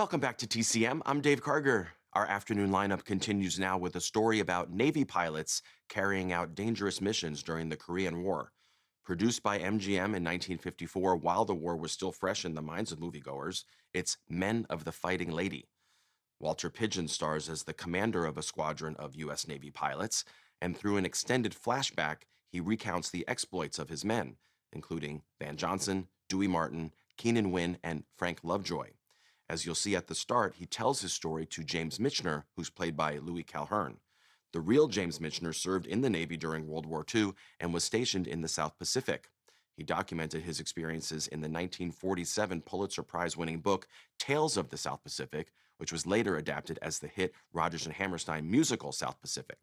Welcome back to TCM. I'm Dave Karger. Our afternoon lineup continues now with a story about Navy pilots carrying out dangerous missions during the Korean War. Produced by MGM in 1954 while the war was still fresh in the minds of moviegoers, it's Men of the Fighting Lady. Walter Pidgeon stars as the commander of a squadron of U.S. Navy pilots, and through an extended flashback, he recounts the exploits of his men, including Van Johnson, Dewey Martin, Keenan Wynn, and Frank Lovejoy. As you'll see at the start, he tells his story to James Michener, who's played by Louis Calhern. The real James Michener served in the Navy during World War II and was stationed in the South Pacific. He documented his experiences in the 1947 Pulitzer Prize-winning book Tales of the South Pacific, which was later adapted as the hit Rodgers and Hammerstein musical South Pacific.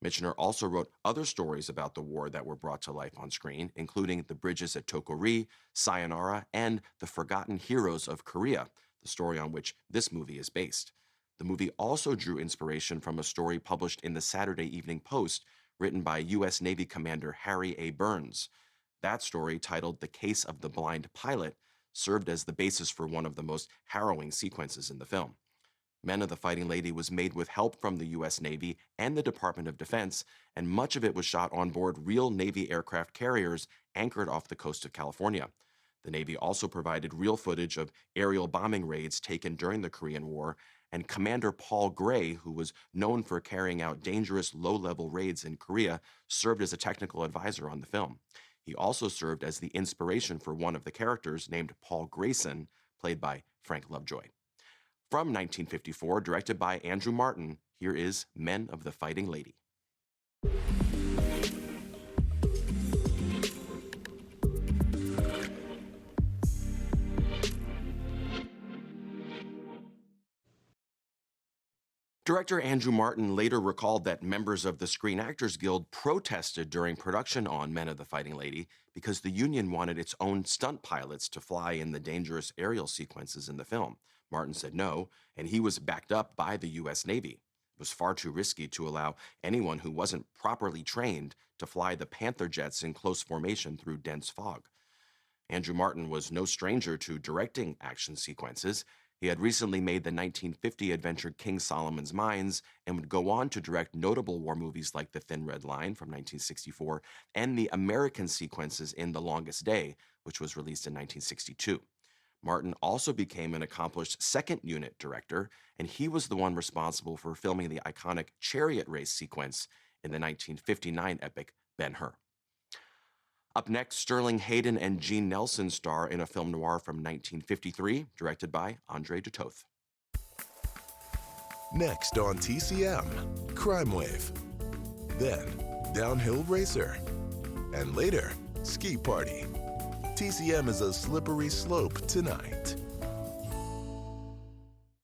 Michener also wrote other stories about the war that were brought to life on screen, including The Bridges at Tokori, Sayonara, and The Forgotten Heroes of Korea, the story on which this movie is based. The movie also drew inspiration from a story published in the Saturday Evening Post, written by U.S. Navy Commander Harry A. Burns. That story, titled The Case of the Blind Pilot, served as the basis for one of the most harrowing sequences in the film. Men of the Fighting Lady was made with help from the U.S. Navy and the Department of Defense, and much of it was shot on board real Navy aircraft carriers anchored off the coast of California. The Navy also provided real footage of aerial bombing raids taken during the Korean War, and Commander Paul Gray, who was known for carrying out dangerous low-level raids in Korea, served as a technical advisor on the film. He also served as the inspiration for one of the characters named Paul Grayson, played by Frank Lovejoy. From 1954, directed by Andrew Martin, here is Men of the Fighting Lady. Director Andrew Martin later recalled that members of the Screen Actors Guild protested during production on Men of the Fighting Lady because the union wanted its own stunt pilots to fly in the dangerous aerial sequences in the film. Martin said no, and he was backed up by the U.S. Navy. It was far too risky to allow anyone who wasn't properly trained to fly the Panther jets in close formation through dense fog. Andrew Martin was no stranger to directing action sequences. He had recently made the 1950 adventure King Solomon's Mines and would go on to direct notable war movies like The Thin Red Line from 1964 and the American sequences in The Longest Day, which was released in 1962. Martin also became an accomplished second-unit director, and he was the one responsible for filming the iconic chariot race sequence in the 1959 epic Ben-Hur. Up next, Sterling Hayden and Gene Nelson star in a film noir from 1953, directed by Andre de Toth. Next on TCM, Crime Wave. Then, Downhill Racer. And later, Ski Party. TCM is a slippery slope tonight.